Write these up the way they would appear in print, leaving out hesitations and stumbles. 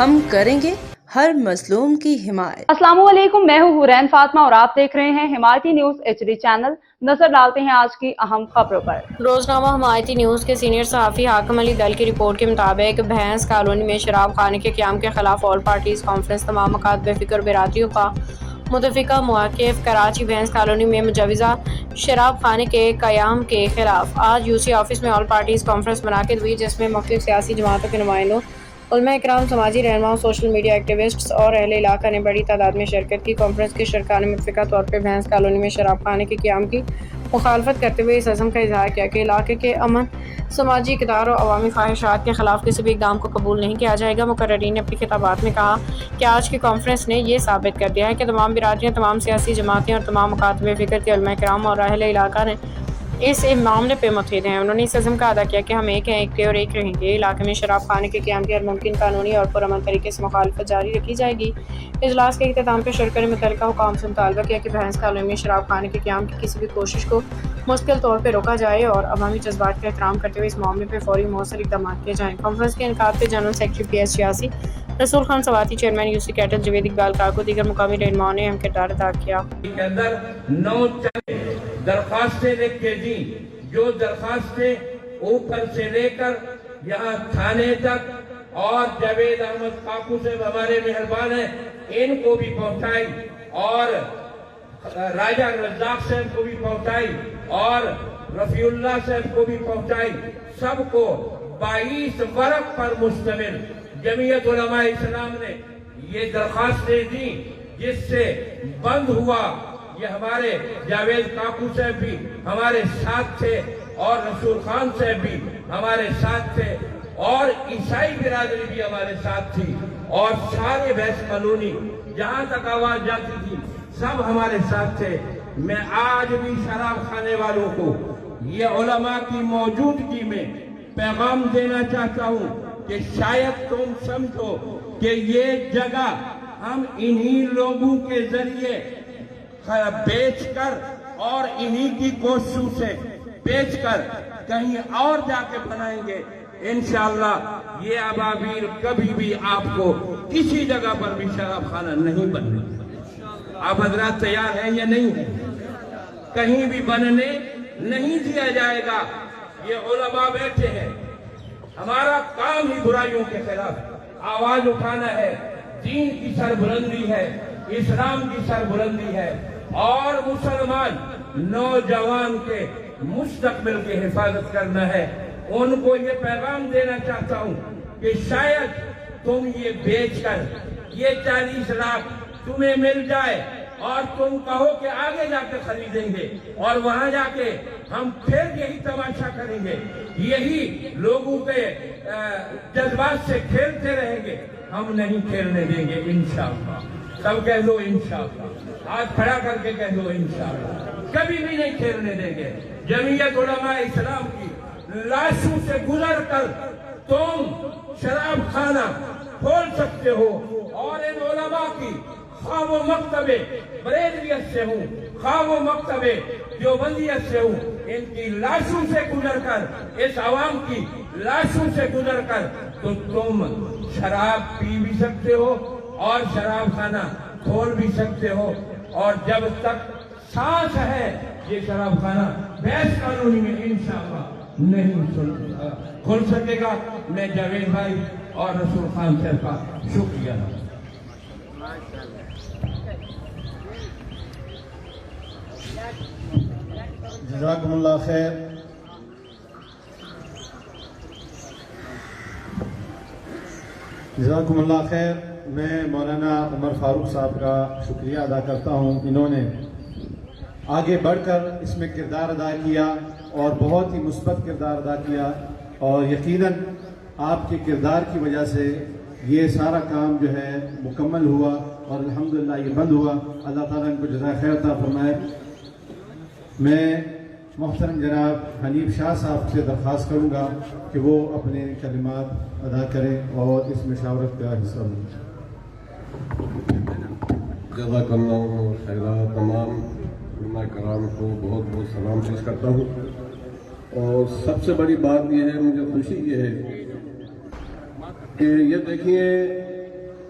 ہم کریں گے ہر مظلوم کی حمایت۔ السلام علیکم، میں ہوں حورین فاطمہ اور آپ دیکھ رہے ہیں حمایتی نیوز HD چینل۔ نظر ڈالتے ہیں آج کی اہم خبروں پر۔ روزنامہ حمایتی نیوز کے سینئر صحافی حاکم علی ڈل کی رپورٹ کے مطابق بھینس کالونی میں شراب خانے کے قیام کے خلاف آل پارٹیز کانفرنس تمام مکاتب فکر برادریوں کا متفقہ موقف۔ کراچی بھینس کالونی میں مجوزہ شراب خانے کے قیام کے خلاف آج UC آفس میں آل پارٹیز کانفرنس منعقد ہوئی، جس میں مختلف سیاسی جماعتوں کے نمائندوں، علماء اکرام، سماجی رہنماؤں، سوشل میڈیا ایکٹیوسٹس اور اہل علاقہ نے بڑی تعداد میں شرکت کی۔ کانفرنس کے شرکاء نے متفقہ طور پر بھینس کالونی میں شراب خانے کے قیام کی مخالفت کرتے ہوئے اس عزم کا اظہار کیا کہ علاقے کے امن، سماجی اقدار اور عوامی خواہشات کے خلاف کسی بھی اقدام کو قبول نہیں کیا جائے گا۔ مقررین نے اپنی خطابات میں کہا کہ آج کی کانفرنس نے یہ ثابت کر دیا ہے کہ تمام برادریاں، تمام سیاسی جماعتیں اور تمام مکاتب فکر کے علماء اکرام اور اہل علاقہ نے اس معاملے پہ متحد ہیں۔ انہوں نے اس عزم کا اعادہ کیا کہ ہم ایک ہیں، ایک تھے اور ایک رہیں گے۔ علاقے میں شراب خانے کے قیام کی ہر ممکن قانونی اور پرامن طریقے سے مخالفت جاری رکھی جائے گی۔ اجلاس کے اختتام پہ شرکاء نے متعلقہ حکام سے مطالبہ کیا کہ بھینس کالونی میں شراب خانے کے قیام کی کسی بھی کوشش کو مستقل طور پہ روکا جائے اور عوامی جذبات کا احترام کرتے ہوئے اس معاملے پہ فوری مؤثر اقدامات کیے جائیں۔ کانفرنس کے انعقاد پہ general secretary PS 86 Rasool Khan Swati, chairman UC کیٹل جاوید اقبال کاکو، دیگر مقامی رہنماؤں نے اہم کردار ادا کیا۔ درخواستیں لکھ کے دی، جو درخواستیں اوپر سے لے کر یہاں تھانے تک اور جاوید احمد کاکو سے ہمارے مہربان ہیں، ان کو بھی پہنچائی اور راجہ رزاق صاحب کو بھی پہنچائی اور رفیع اللہ صاحب کو بھی پہنچائی۔ سب کو 22 ورق پر مشتمل جمعیت علماء اسلام نے یہ درخواستیں دی، جس سے بند ہوا۔ یہ ہمارے جاوید کاکو صاحب بھی ہمارے ساتھ تھے اور رسول خان صاحب بھی ہمارے ساتھ تھے اور عیسائی برادری بھی ہمارے ساتھ تھی اور سارے بھینس کالونی جہاں تک آواز جاتی تھی سب ہمارے ساتھ تھے۔ میں آج بھی شراب خانے والوں کو یہ علماء کی موجودگی میں پیغام دینا چاہتا ہوں کہ شاید تم سمجھو کہ یہ جگہ ہم انہی لوگوں کے ذریعے بیچ کر اور انہی کی کوششوں سے بیچ کر کہیں اور جا کے بنائیں گے۔ انشاءاللہ یہ ابابیل کبھی بھی آپ کو کسی جگہ پر بھی شراب خانہ نہیں بننے۔ آپ حضرات تیار ہیں یا نہیں ہیں؟ کہیں بھی بننے نہیں دیا جائے گا۔ یہ علماء بیٹھے ہیں، ہمارا کام ہی برائیوں کے خلاف آواز اٹھانا ہے۔ دین کی سربلندی ہے، اسلام کی سربلندی ہے اور مسلمان نوجوان کے مستقبل کی حفاظت کرنا ہے۔ ان کو یہ پیغام دینا چاہتا ہوں کہ شاید تم یہ بیچ کر یہ 40 لاکھ تمہیں مل جائے اور تم کہو کہ آگے جا کے خریدیں گے اور وہاں جا کے ہم پھر یہی تماشا کریں گے، یہی لوگوں کے جذبات سے کھیلتے رہیں گے۔ ہم نہیں کھیلنے دیں گے انشاءاللہ۔ سب کہہ دو انشاءاللہ، ہاتھ کھڑا کر کے کہہ دو انشاءاللہ، کبھی بھی نہیں کھیلنے دیں گے۔ جمعیت علماء اسلام کی لاشوں سے گزر کر تم شراب خانہ کھول سکتے ہو اور ان علماء کی خواہ وہ مکتب بریلویت سے ہوں، خواہ وہ مکتب دیوبندیت سے ہوں، ان کی لاشوں سے گزر کر، اس عوام کی لاشوں سے گزر کر تو تم شراب پی بھی سکتے ہو اور شراب خانہ کھول بھی سکتے ہو۔ اور جب تک سانس ہے یہ شراب خانہ بھینس کالونی میں انشاءاللہ نہیں کھل سکے گا۔ میں جاوید بھائی اور رسول خان صاحب کا شکریہ۔ جزاکم اللہ خیر۔ جزاکم اللہ خیر۔ میں مولانا عمر فاروق صاحب کا شکریہ ادا کرتا ہوں، انہوں نے آگے بڑھ کر اس میں کردار ادا کیا اور بہت ہی مثبت کردار ادا کیا، اور یقیناً آپ کے کردار کی وجہ سے یہ سارا کام جو ہے مکمل ہوا اور الحمدللہ یہ بند ہوا۔ اللہ تعالیٰ ان کو جزائے خیر عطا فرمائے۔ میں محترم جناب حنیف شاہ صاحب سے درخواست کروں گا کہ وہ اپنے کلمات ادا کریں اور اس مشاورت کا حصہ لیں۔ جزاک اللہ خیر۔ تمام علماء کرام کو بہت بہت سلام پیش کرتا ہوں، اور سب سے بڑی بات یہ ہے، مجھے خوشی یہ ہے کہ یہ دیکھیے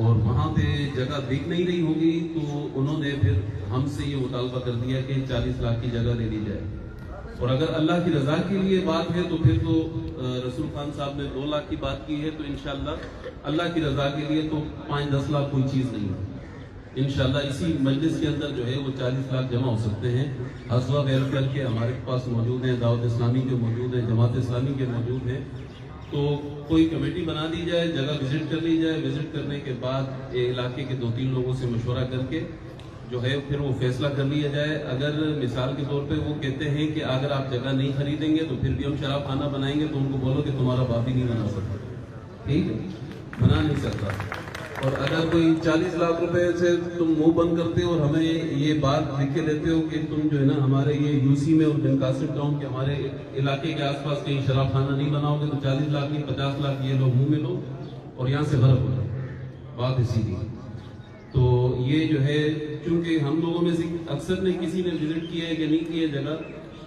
اور وہاں پہ جگہ دکھ نہیں رہی ہوگی تو انہوں نے پھر ہم سے یہ مطالبہ کر دیا کہ 40 لاکھ کی جگہ لے لی جائے. اور اگر اللہ کی رضا کے لیے بات ہے تو پھر تو رسول خان صاحب نے 2 لاکھ کی بات کی ہے, تو انشاءاللہ اللہ کی رضا کے لیے تو 5-10 لاکھ کوئی چیز نہیں ہے. انشاءاللہ اسی مجلس کے اندر جو ہے وہ 40 لاکھ جمع ہو سکتے ہیں. حسبہ ویلفیئر کے ہمارے پاس موجود ہیں, دعوت اسلامی کے موجود ہیں, جماعت اسلامی کے موجود ہیں. تو کوئی کمیٹی بنا دی جائے, جگہ وزٹ کر لی جائے, وزٹ کرنے کے بعد علاقے کے 2-3 لوگوں سے مشورہ کر کے جو ہے پھر وہ فیصلہ کر لیا جائے. اگر مثال کے طور پہ وہ کہتے ہیں کہ اگر آپ جگہ نہیں خریدیں گے تو پھر بھی ہم شراب خانہ بنائیں گے, تو ان کو بولو کہ تمہارا باپ ہی نہیں بنا سکتا, ٹھیک ہے, بنا نہیں سکتا. اور اگر کوئی 40 لاکھ روپے سے تم منہ بند کرتے ہو اور ہمیں یہ بات لکھ کے دیتے ہو کہ تم جو ہے نا ہمارے یہ یو سی میں اور بنقاسم ٹاؤن کے ہمارے علاقے کے آس پاس کہیں شراب خانہ نہیں بناؤ گے, تو 40 لاکھ نہیں 50 لاکھ یہ لوگ منہ میں لو اور یہاں سے غرق ہو جاؤ. بات اسی لیے تو یہ جو ہے, چونکہ ہم لوگوں میں سے اکثر نے کسی نے وزٹ کیا ہے کہ نہیں کیا جگہ,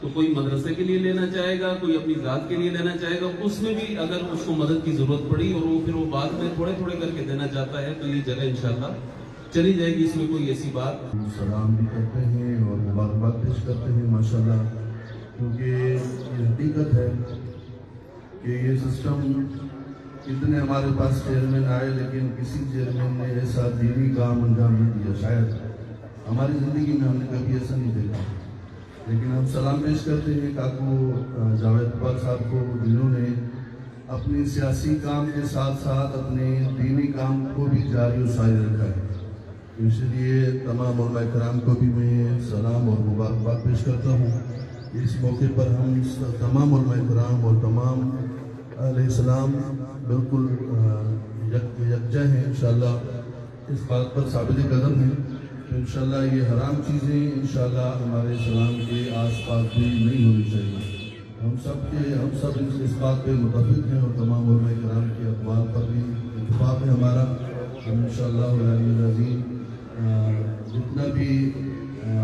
تو کوئی مدرسے کے لیے لینا چاہے گا, کوئی اپنی ذات کے لیے لینا چاہے گا. اس میں بھی اگر اس کو مدد کی ضرورت پڑی اور وہ پھر وہ بعد میں تھوڑے تھوڑے کر کے دینا چاہتا ہے تو یہ جگہ انشاءاللہ چلی جائے گی. اس میں کوئی ایسی بات. سلام بھی کرتے ہیں اور مبارکباد پیش کرتے ہیں ماشاءاللہ, کیونکہ یہ حقیقت ہے کہ یہ سسٹم اتنے ہمارے پاس چیئرمین آئے لیکن کسی چیئرمین نے ایسا دینی کام انجام نہیں دیا. شاید ہماری زندگی میں ہم نے کبھی ایسا نہیں دیکھا. لیکن ہم سلام پیش کرتے ہیں کاکو جاوید اقبال صاحب کو, جنہوں نے اپنی سیاسی کام کے ساتھ ساتھ اپنے دینی کام کو بھی جاری و ساری رکھا ہے. اس لیے تمام علماء کرام کو بھی میں سلام اور مبارکباد پیش کرتا ہوں. اس موقع پر ہم تمام علماء کرام اور تمام اہل اسلام بالکل یکجا ہیں. انشاءاللہ اس بات پر ثابت قدم ہیں تو انشاءاللہ یہ حرام چیزیں انشاءاللہ ہمارے اسلام کے آس پاس بھی نہیں ہونی چاہیے. ہم سب اس بات پہ متفق ہیں اور تمام علماء کرام کے اقوال پر بھی اتفاق ہے ہمارا. ہم انشاءاللہ العلی العظیم جتنا بھی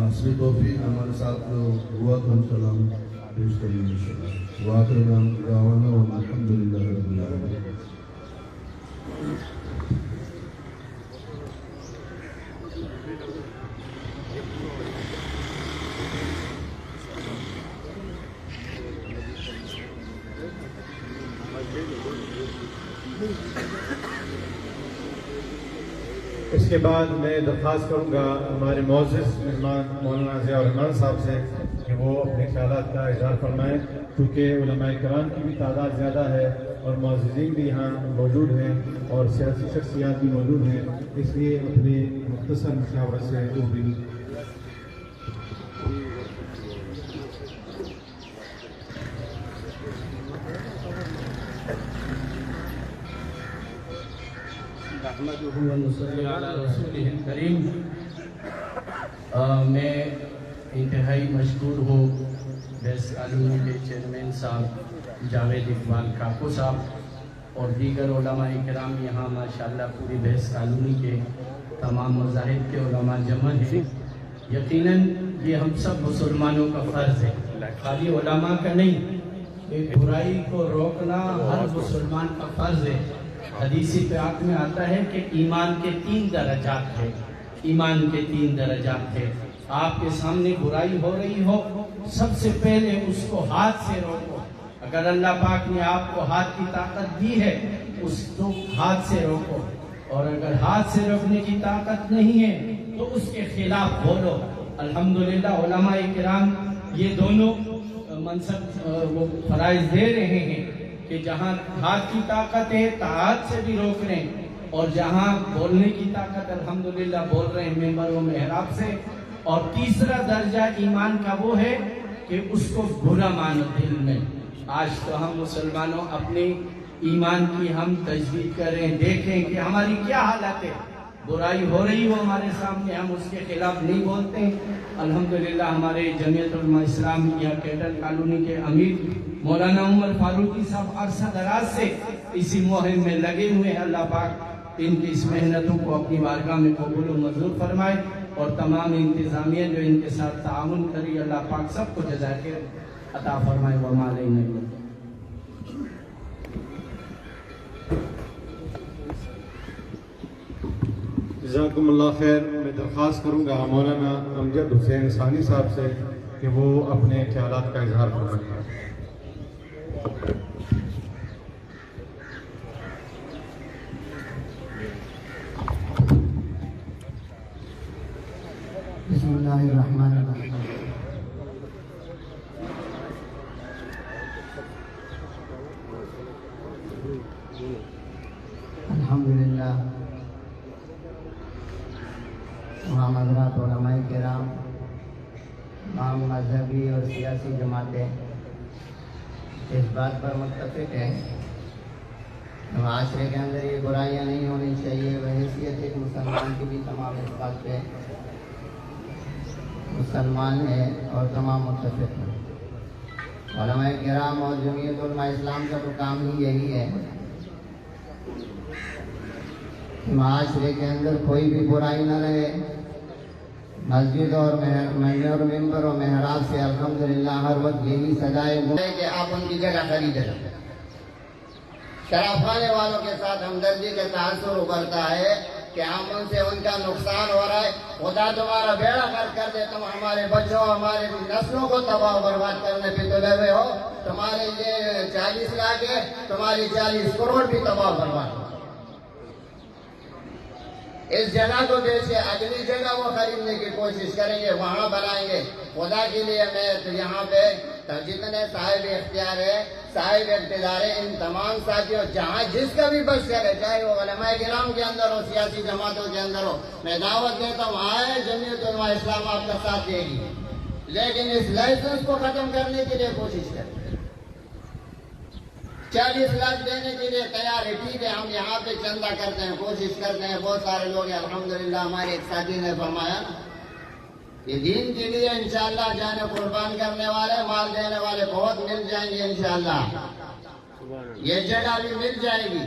اصلی توفیق ہمارے ساتھ ہوا تو ہم سلام پیش کریں گے انشاءاللہ. وآخر دعوانا والحمدللہ رب العالمین. اس کے بعد میں درخواست کروں گا ہمارے معزز مہمان مولانا ضیاء الرحمان صاحب سے کہ وہ اپنے خیالات کا اظہار فرمائیں, کیونکہ علماء کرام کی بھی تعداد زیادہ ہے اور معززین بھی یہاں موجود ہیں اور سیاسی شخصیات بھی موجود ہیں. اس لیے اپنے مختصر مشاورت سے وہ بھی میں انتہائی مشکور ہوں بحث کالونی کے چیئرمین صاحب جاوید اقبال کاکو صاحب اور دیگر علماء کرام یہاں ماشاءاللہ پوری بحث کالونی کے تمام مذاہب کے علماء جمع ہیں. یقیناً یہ ہم سب مسلمانوں کا فرض ہے, خالی علماء کا نہیں. ایک برائی کو روکنا ہر مسلمان کا فرض ہے. حدیث پاک میں آتا ہے کہ ایمان کے 3 درجات ہیں. ایمان کے 3 درجات ہیں. آپ کے سامنے برائی ہو رہی ہو, سب سے پہلے اس کو ہاتھ سے روکو. اگر اللہ پاک نے آپ کو ہاتھ کی طاقت دی ہے اس کو ہاتھ سے روکو, اور اگر ہاتھ سے روکنے کی طاقت نہیں ہے تو اس کے خلاف بولو. الحمدللہ علماء کرام یہ دونوں منصب وہ فرائض دے رہے ہیں کہ جہاں ہاتھ کی طاقت ہے تو ہاتھ سے بھی روک رہے ہیں, اور جہاں بولنے کی طاقت الحمدللہ بول رہے ہیں ممبر و محراب سے. اور تیسرا درجہ ایمان کا وہ ہے کہ اس کو برا مانو دل میں. آج تو ہم مسلمانوں اپنے ایمان کی ہم تجدید کریں, دیکھیں کہ ہماری کیا حالت ہے. برائی ہو رہی ہو ہمارے سامنے, ہم اس کے خلاف نہیں بولتے. الحمدللہ ہمارے جمعیت علماء اسلام یا کیڈر کالونی کے امیر مولانا عمر فاروقی صاحب عرصہ دراز سے اسی مہم میں لگے ہوئے ہیں. اللہ پاک ان کی اس محنتوں کو اپنی بارگاہ میں قبول و منظور فرمائے, اور تمام انتظامیہ جو ان کے ساتھ تعاون کری اللہ پاک سب کو جزائے خیر عطا فرمائے. وما علینا الا البلاغ. جزاکم اللہ خیر. میں درخواست کروں گا مولانا امجد حسین ثانی صاحب سے کہ وہ اپنے خیالات کا اظہار فرمائیں. بسم اللہ الرحمن الرحیم. الحمدللہ تمام حضرات علماء کرام، تمام مذہبی اور سیاسی جماعتیں اس بات پر متفق ہیں کہ معاشرے کے اندر یہ برائیاں نہیں ہونی چاہیے. بحیثیت ایک مسلمان کی بھی تمام اس بات پہ مسلمان ہے اور تمام متفق ہیں. علماء کرام اور جمعیت علماء اسلام کا تو کام ہی یہی ہے کہ معاشرے کے اندر کوئی بھی برائی نہ رہے. مسجد اور ممبر اور محراب سے الحمدللہ ہر وقت یہی صدائے کہ آپ ان کی جگہ خرید رہے. شراب خانے والوں کے ساتھ ہمدردی کا تاثر ابھرتا ہے کہ ہم ان سے ان کا نقصان ہو رہا ہے. خدا تمہارا بیڑا غرق کر دے، تم ہمارے بچوں ہمارے نسلوں کو تباہ و برباد کرنے پہ تلے ہوئے ہو. تمہارے یہ 40 لاکھ ہے، تمہاری 40 کروڑ بھی تباہ و برباد ہو. اس جگہ کو بیچے اگلی جگہ وہ خریدنے کی کوشش کریں گے، وہاں بنائیں گے. خدا کے لیے میں یہاں پہ جتنے صاحب اختیار ہے، صاحب اقتدار ہے، ان تمام ساتھیوں جہاں جس کا بھی بس کرے، چاہے وہ علماء کرام کے اندر ہو، سیاسی جماعتوں کے اندر ہو، میں دعوت دیتا ہوں آئے. جمعیت علماء اسلام آپ کا ساتھ دے گی، لیکن اس لائسنس کو ختم کرنے کے لیے کوشش کریں. 40 لاکھ دینے کے لیے تیار ہے، ٹھیک ہے، ہم یہاں پہ چندہ کرتے ہیں، کوشش کرتے ہیں. بہت سارے لوگ ہیں الحمدللہ. ہمارے ایک ساتھی نے فرمایا کہ دین کے لیے انشاءاللہ جانے قربان کرنے والے، مال دینے والے بہت مل جائیں گے انشاءاللہ. یہ جگہ بھی مل جائے گی،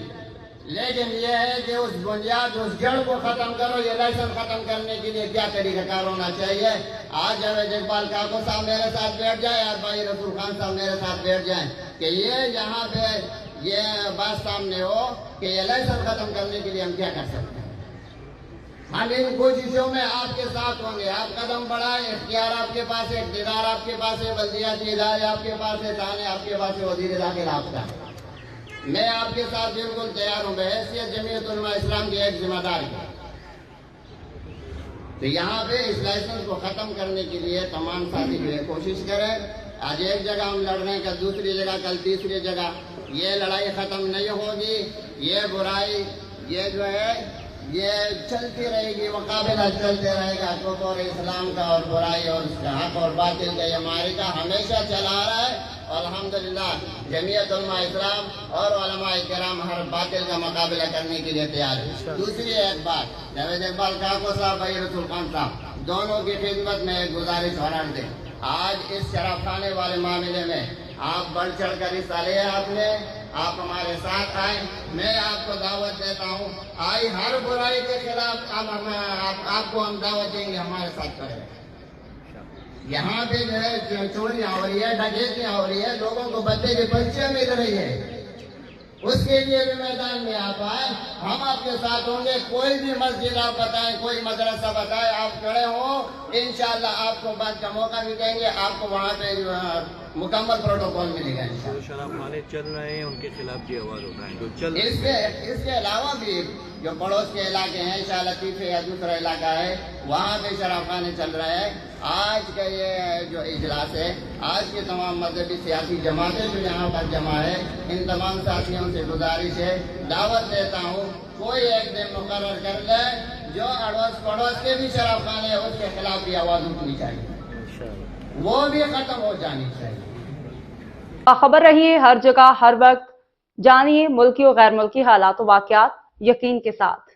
لیکن یہ ہے کہ اس بنیاد، اس جڑ کو ختم کرو. یہ لائسنس ختم کرنے کے لیے کیا طریقہ کار ہونا چاہیے؟ آج جاوید اقبال کاکو صاحب میرے ساتھ بیٹھ جائیں، آج بھائی رسول خان صاحب میرے ساتھ بیٹھ جائیں کہ یہ یہاں پہ یہ بات سامنے ہو کہ یہ لائسنس ختم کرنے کے لیے ہم کیا کر سکتے ہیں. ہم ان کوششوں میں آپ کے ساتھ ہوں گے. آپ قدم بڑھائیں، اختیار آپ کے پاس ہے، اقتدار آپ کے پاس ہے، بلدیاتی ادارے آپ کے پاس ہے، تھانے آپ کے پاس ہے، وزیر داخلہ آپ کا. میں آپ کے ساتھ بالکل تیار ہوں بحیثیت جمعیت علماء اسلام کے ایک ذمہ دار ہے. تو یہاں پہ اس لائسنس کو ختم کرنے کے لیے تمام ساتھی جو ہے کوشش کریں. آج ایک جگہ ہم لڑ رہے ہیں، کل دوسری جگہ، کل تیسری جگہ. یہ لڑائی ختم نہیں ہوگی. یہ برائی یہ جو ہے یہ چلتی رہے گی، مقابلہ چلتے رہے گا. کفر اسلام کا اور برائی اور حق اور باطل کا یہ معرکہ ہمیشہ چلا آ رہا ہے. اور الحمدللہ جمعیت علماء اسلام اور علماء کرام ہر باطل کا مقابلہ کرنے کے لیے تیار ہے. دوسری ایک بات، جاوید اقبال کاکو صاحب، بھائی رسول خان صاحب، دونوں کی خدمت میں ایک گزارش اور دیں. آج اس شراب خانے والے معاملے میں آپ بڑھ چڑھ کر حصہ لے. آپ ہمارے ساتھ آئیں. میں آپ کو دعوت دیتا ہوں، آئی ہر برائی کے خلاف آپ کو ہم دعوت دیں گے، ہمارے ساتھ کریں. یہاں پہ جو ہے چوریاں ہو رہی ہے، ڈکیتیاں ہو رہی ہے، لوگوں کو بچے کی بچیاں مل رہی ہے. اس کے لیے بھی میدان میں آپ آئیں، ہم آپ کے ساتھ ہوں گے. کوئی بھی مسجد آپ بتائیں، کوئی مدرسہ بتائیں، آپ کھڑے ہوں، انشاءاللہ آپ کو بات کا موقع بھی دیں گے. آپ کو وہاں پہ مکمل پروٹوکول ملے گا. جو شراب خانے چل رہے ہیں ان کے خلاف بھی آواز اٹھائیں جو چل اس کے علاوہ بھی جو پڑوس کے علاقے ہیں، شاہ لطیف یا دوسرا علاقہ ہے، وہاں پہ شراب خانے چل رہے ہیں. آج کا یہ جو اجلاس ہے، آج کے تمام مذہبی سیاسی جماعتیں جو یہاں پر جمع ہے، ان تمام ساتھیوں سے گزارش ہے، دعوت دیتا ہوں، کوئی ایک دن مقرر کر لے جو اڑوس پڑوس کے بھی شراب خانے ہیں، اس کے خلاف بھی آواز اٹھنی چاہیے، وہ بھی ختم ہو جانی چاہیے. باخبر رہیے ہر جگہ ہر وقت. جانیے ملکی و غیر ملکی حالات و واقعات یقین کے ساتھ.